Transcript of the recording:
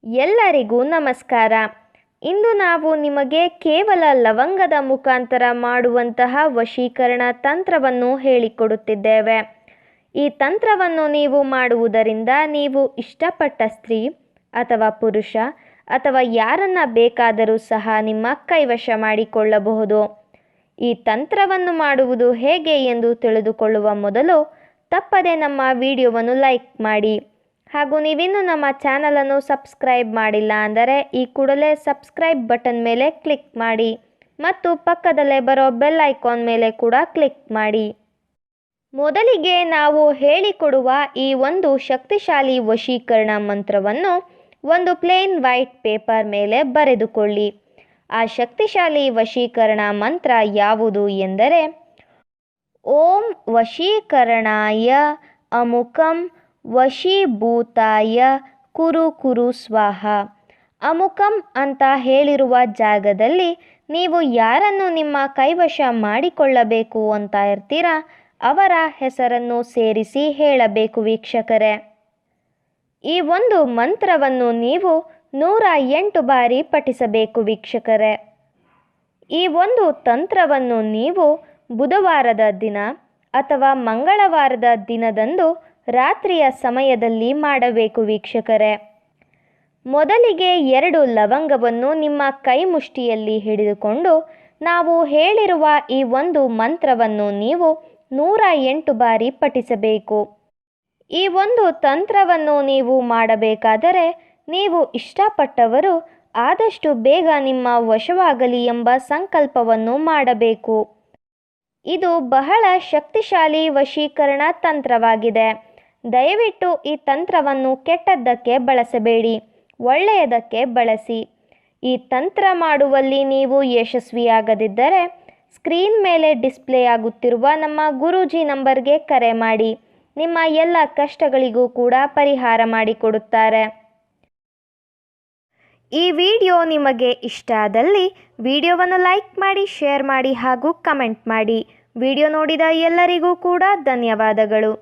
ಎಲ್ಲರಿಗೂ ನಮಸ್ಕಾರ. ಇಂದು ನಾವು ನಿಮಗೆ ಕೇವಲ ಲವಂಗದ ಮುಖಾಂತರ ಮಾಡುವಂತಹ ವಶೀಕರಣ ತಂತ್ರವನ್ನು ಹೇಳಿಕೊಡುತ್ತಿದ್ದೇವೆ. ಈ ತಂತ್ರವನ್ನು ನೀವು ಮಾಡುವುದರಿಂದ ನೀವು ಇಷ್ಟಪಟ್ಟ ಸ್ತ್ರೀ ಅಥವಾ ಪುರುಷ ಅಥವಾ ಯಾರನ್ನ ಬೇಕಾದರೂ ಸಹ ನಿಮ್ಮ ಕೈವಶ ಮಾಡಿಕೊಳ್ಳಬಹುದು. ಈ ತಂತ್ರವನ್ನು ಮಾಡುವುದು ಹೇಗೆ ಎಂದು ತಿಳಿದುಕೊಳ್ಳುವ ಮೊದಲು ತಪ್ಪದೆ ನಮ್ಮ ವಿಡಿಯೋವನ್ನು ಲೈಕ್ ಮಾಡಿ. ಹಾಗೂ ನೀವಿನ್ನೂ ನಮ್ಮ ಚಾನಲನ್ನು ಸಬ್ಸ್ಕ್ರೈಬ್ ಮಾಡಿಲ್ಲ ಅಂದರೆ ಈ ಕೂಡಲೇ ಸಬ್ಸ್ಕ್ರೈಬ್ ಬಟನ್ ಮೇಲೆ ಕ್ಲಿಕ್ ಮಾಡಿ ಮತ್ತು ಪಕ್ಕದಲ್ಲೇ ಬರೋ ಬೆಲ್ ಐಕಾನ್ ಮೇಲೆ ಕೂಡ ಕ್ಲಿಕ್ ಮಾಡಿ. ಮೊದಲಿಗೆ ನಾವು ಹೇಳಿಕೊಡುವ ಈ ಒಂದು ಶಕ್ತಿಶಾಲಿ ವಶೀಕರಣ ಮಂತ್ರವನ್ನು ಒಂದು ಪ್ಲೇನ್ ವೈಟ್ ಪೇಪರ್ ಮೇಲೆ ಬರೆದುಕೊಳ್ಳಿ. ಆ ಶಕ್ತಿಶಾಲಿ ವಶೀಕರಣ ಮಂತ್ರ ಯಾವುದು ಎಂದರೆ ಓಂ ವಶೀಕರಣಾಯ ಅಮುಕಂ ವಶೀಭೂತಾಯ ಕುರು ಕುರು ಸ್ವಾಹ. ಅಮುಕಂ ಅಂತ ಹೇಳಿರುವ ಜಾಗದಲ್ಲಿ ನೀವು ಯಾರನ್ನು ನಿಮ್ಮ ಕೈವಶ ಮಾಡಿಕೊಳ್ಳಬೇಕು ಅಂತ ಇರ್ತೀರಾ ಅವರ ಹೆಸರನ್ನು ಸೇರಿಸಿ ಹೇಳಬೇಕು ವೀಕ್ಷಕರೇ. ಈ ಒಂದು ಮಂತ್ರವನ್ನು ನೀವು 108 ಬಾರಿ ಪಠಿಸಬೇಕು ವೀಕ್ಷಕರೇ. ಈ ಒಂದು ತಂತ್ರವನ್ನು ನೀವು ಬುಧವಾರದ ದಿನ ಅಥವಾ ಮಂಗಳವಾರದ ದಿನದಂದು ರಾತ್ರಿಯ ಸಮಯದಲ್ಲಿ ಮಾಡಬೇಕು ವೀಕ್ಷಕರೇ. ಮೊದಲಿಗೆ 2 ಲವಂಗವನ್ನು ನಿಮ್ಮ ಕೈ ಮುಷ್ಟಿಯಲ್ಲಿ ಹಿಡಿದುಕೊಂಡು ನಾವು ಹೇಳಿರುವ ಈ ಒಂದು ಮಂತ್ರವನ್ನು ನೀವು 108 ಬಾರಿ ಪಠಿಸಬೇಕು. ಈ ಒಂದು ತಂತ್ರವನ್ನು ನೀವು ಮಾಡಬೇಕಾದರೆ ನೀವು ಇಷ್ಟಪಟ್ಟವರು ಆದಷ್ಟು ಬೇಗ ನಿಮ್ಮ ವಶವಾಗಲಿ ಎಂಬ ಸಂಕಲ್ಪವನ್ನು ಮಾಡಬೇಕು. ಇದು ಬಹಳ ಶಕ್ತಿಶಾಲಿ ವಶೀಕರಣ ತಂತ್ರವಾಗಿದೆ. ದಯವಿಟ್ಟು ಈ ತಂತ್ರವನ್ನು ಕೆಟ್ಟದ್ದಕ್ಕೆ ಬಳಸಬೇಡಿ, ಒಳ್ಳೆಯದಕ್ಕೆ ಬಳಸಿ. ಈ ತಂತ್ರ ಮಾಡುವಲ್ಲಿ ನೀವು ಯಶಸ್ವಿಯಾಗದಿದ್ದರೆ ಸ್ಕ್ರೀನ್ ಮೇಲೆ ಡಿಸ್ಪ್ಲೇ ಆಗುತ್ತಿರುವ ನಮ್ಮ ಗುರೂಜಿ ನಂಬರ್ಗೆ ಕರೆ ಮಾಡಿ. ನಿಮ್ಮ ಎಲ್ಲ ಕಷ್ಟಗಳಿಗೂ ಕೂಡ ಪರಿಹಾರ ಮಾಡಿಕೊಡುತ್ತಾರೆ. ಈ ವಿಡಿಯೋ ನಿಮಗೆ ಇಷ್ಟ ಆದಲ್ಲಿ ವಿಡಿಯೋವನ್ನು ಲೈಕ್ ಮಾಡಿ, ಶೇರ್ ಮಾಡಿ ಹಾಗೂ ಕಮೆಂಟ್ ಮಾಡಿ. ವಿಡಿಯೋ ನೋಡಿದ ಎಲ್ಲರಿಗೂ ಕೂಡ ಧನ್ಯವಾದಗಳು.